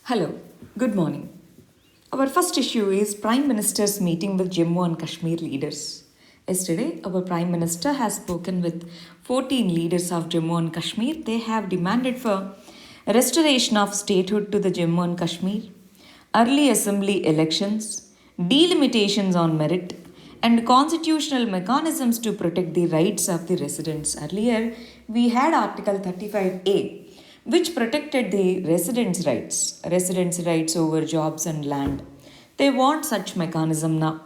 Hello, good morning. Our first issue is Prime Minister's meeting with Jimbo and Kashmir leaders. Yesterday, our Prime Minister has spoken with 14 leaders of Jammu and Kashmir. They have demanded for restoration of statehood to the Jammu and Kashmir, early assembly elections, delimitations on merit, and constitutional mechanisms to protect the rights of the residents. Earlier, we had Article 35A which protected the residents' rights over jobs and land. They want such mechanism now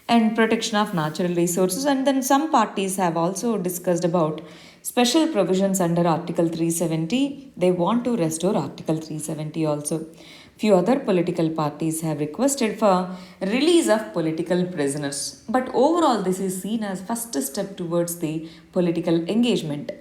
and protection of natural resources. And then some parties have also discussed about special provisions under Article 370. They want to restore Article 370 also. Few other political parties have requested for release of political prisoners. But overall, this is seen as first step towards the political engagement.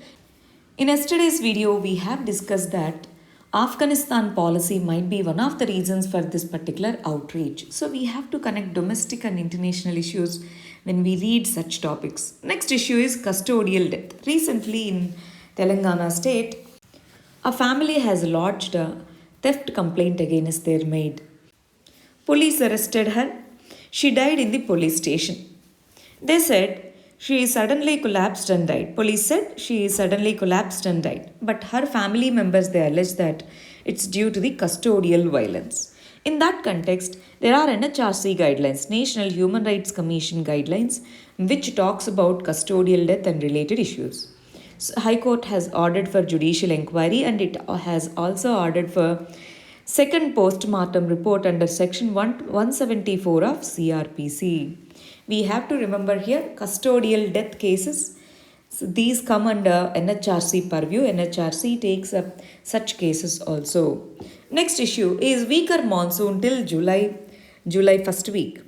In yesterday's video, we have discussed that Afghanistan policy might be one of the reasons for this particular outrage. So we have to connect domestic and international issues when we read such topics. Next issue is custodial death. Recently in Telangana state, a family has lodged a theft complaint against their maid. Police arrested her. She died in the police station. They said she suddenly collapsed and died. Police said she suddenly collapsed and died. But her family members, they allege that it's due to the custodial violence. In that context, there are NHRC guidelines, National Human Rights Commission guidelines, which talks about custodial death and related issues. So High Court has ordered for judicial inquiry and it has also ordered for second post-mortem report under section 174 of CRPC. We have to remember here custodial death cases. So these come under NHRC purview. NHRC takes up such cases also. Next issue is weaker monsoon till July first week.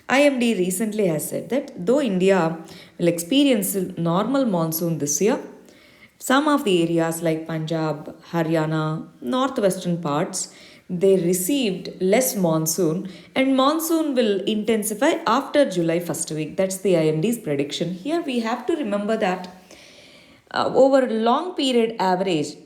IMD recently has said that though India will experience normal monsoon this year, some of the areas like Punjab, Haryana, northwestern parts, they received less monsoon and monsoon will intensify after July first week. That's the IMD's prediction. Here we have to remember that over a long period average,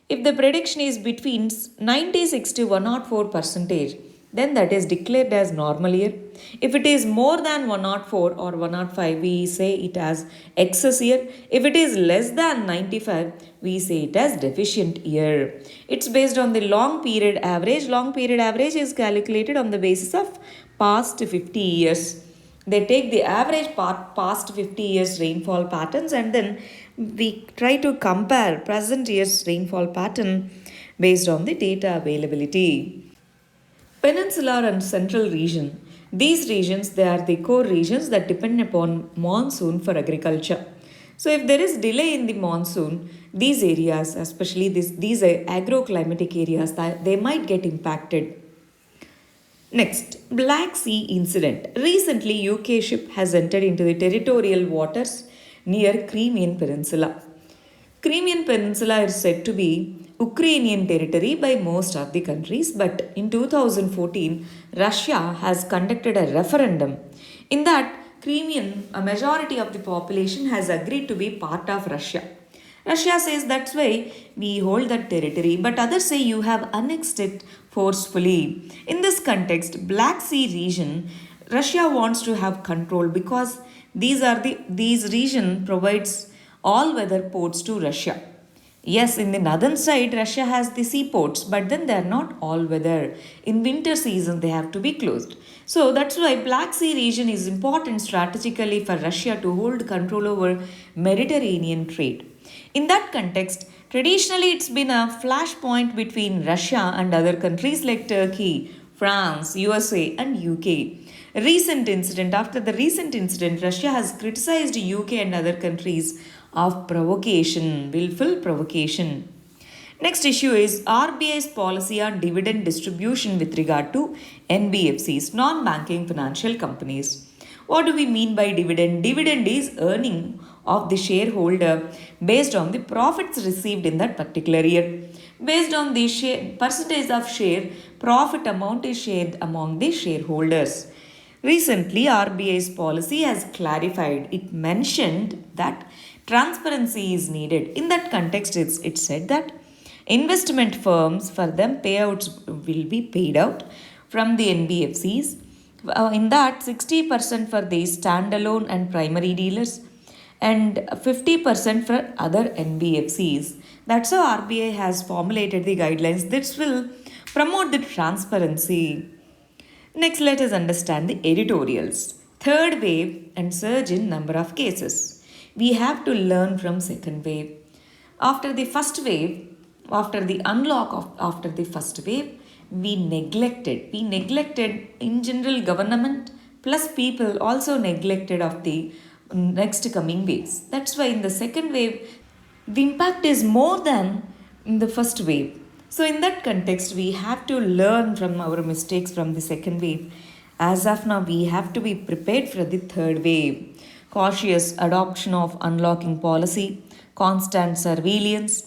if the prediction is between 96 to 104%, then that is declared as normal year. If it is more than 104 or 105, we say it as excess year. If it is less than 95, we say it as deficient year. It's based on the long period average. Long period average is calculated on the basis of past 50 years. They take the average past 50 years rainfall patterns and then we try to compare present year's rainfall pattern based on the data availability. Peninsular and central region. These regions, they are the core regions that depend upon monsoon for agriculture. So if there is delay in the monsoon, these areas, especially these agroclimatic areas, they might get impacted. Next, Black Sea incident. Recently, UK ship has entered into the territorial waters near Crimean Peninsula. Crimean Peninsula is said to be Ukrainian territory by most of the countries, but in 2014, Russia has conducted a referendum. In that, a majority of the population has agreed to be part of Russia. Russia says that's why we hold that territory, but others say you have annexed it forcefully. In this context, Black Sea region, Russia wants to have control because these region provides all-weather ports to Russia. Yes, in the northern side, Russia has the seaports, but then they are not all weather. In winter season, they have to be closed. So that's why Black Sea region is important strategically for Russia to hold control over Mediterranean trade. In that context, traditionally it's been a flashpoint between Russia and other countries like Turkey, France, USA, and UK. After the recent incident, Russia has criticized UK and other countries of provocation, willful provocation. Next issue is RBI's policy on dividend distribution with regard to NBFCs, non-banking financial companies. What do we mean by dividend? Dividend is earning of the shareholder based on the profits received in that particular year. Based on the percentage of share, profit amount is shared among the shareholders. Recently, RBI's policy has clarified. It mentioned that transparency is needed. In that context, it said that Investment firms, for them, payouts will be paid out from the NBFCs. In that, 60% for the standalone and primary dealers and 50% for other NBFCs. That's how RBI has formulated the guidelines. This will promote the transparency. Next, let us understand the editorials. Third wave and surge in number of cases. We have to learn from second wave. After the first wave, after the unlock of after the first wave, we neglected in general government plus people also neglected of the next coming waves. That's why in the second wave, the impact is more than in the first wave. So, in that context, we have to learn from our mistakes from the second wave. As of now, we have to be prepared for the third wave. Cautious adoption of unlocking policy, constant surveillance,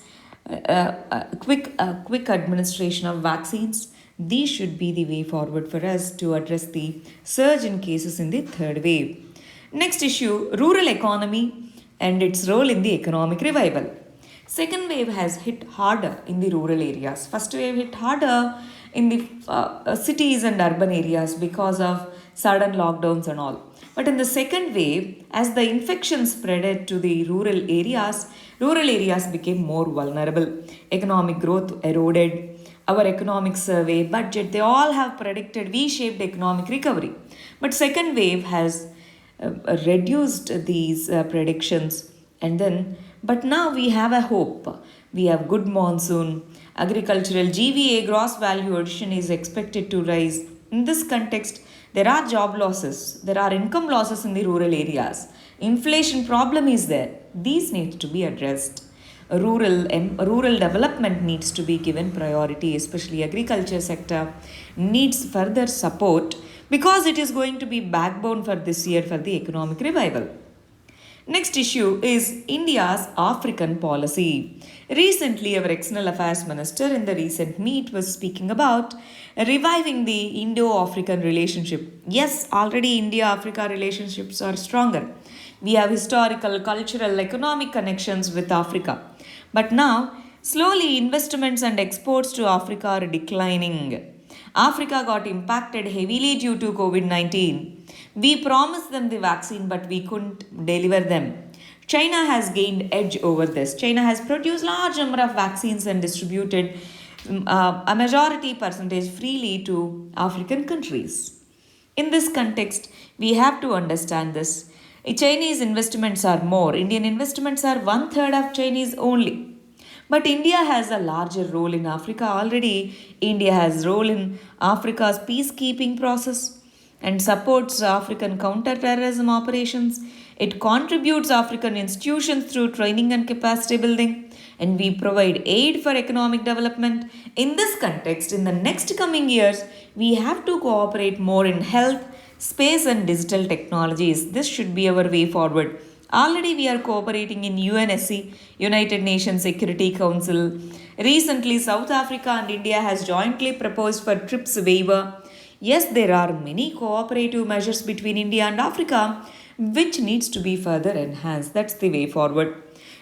quick administration of vaccines. These should be the way forward for us to address the surge in cases in the third wave. Next issue, rural economy and its role in the economic revival. Second wave has hit harder in the rural areas. First wave hit harder in the cities and urban areas because of sudden lockdowns and all. But in the second wave, as the infection spread to the rural areas became more vulnerable. Economic growth eroded. Our economic survey, budget, they all have predicted V-shaped economic recovery. But second wave has reduced these predictions, but now we have a hope. We have good monsoon. Agricultural GVA, gross value addition, is expected to rise. In this context, there are job losses, there are income losses in the rural areas. Inflation problem is there. These need to be addressed. Rural development needs to be given priority, especially agriculture sector needs further support because it is going to be backbone for this year for the economic revival. Next issue is India's African policy. Recently, our External Affairs Minister in the recent meet was speaking about reviving the Indo-African relationship. Yes, already India-Africa relationships are stronger. We have historical, cultural, economic connections with Africa. But now, slowly investments and exports to Africa are declining. Africa got impacted heavily due to COVID-19. We promised them the vaccine, but we couldn't deliver them. China has gained edge over this. China has produced large number of vaccines and distributed a majority percentage freely to African countries. In this context, we have to understand this. Chinese investments are more. Indian investments are 1/3 of Chinese only. But India has a larger role in Africa already. India has role in Africa's peacekeeping process and supports African counter-terrorism operations. It contributes African institutions through training and capacity building, and we provide aid for economic development. In this context, in the next coming years, we have to cooperate more in health, space and digital technologies. This should be our way forward. Already we are cooperating in UNSC, United Nations Security Council. Recently, South Africa and India has jointly proposed for TRIPS waiver. Yes, there are many cooperative measures between India and Africa which needs to be further enhanced. That's the way forward.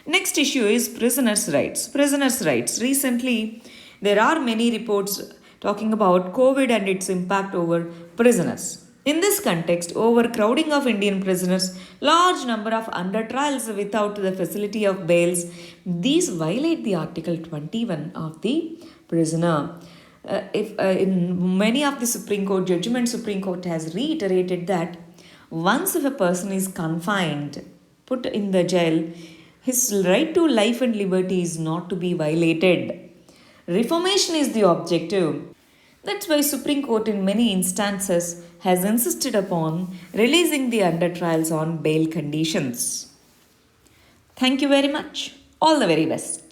Next issue is prisoners' rights. Prisoners' rights. Recently, there are many reports talking about COVID and its impact over prisoners. In this context, overcrowding of Indian prisoners, large number of under trials without the facility of bails, these violate the Article 21 of the prisoner. In many of the Supreme Court judgments, Supreme Court has reiterated that once if a person is confined, put in the jail, his right to life and liberty is not to be violated. Reformation is the objective. That's why Supreme Court in many instances has insisted upon releasing the under trials on bail conditions. Thank you very much. All the very best.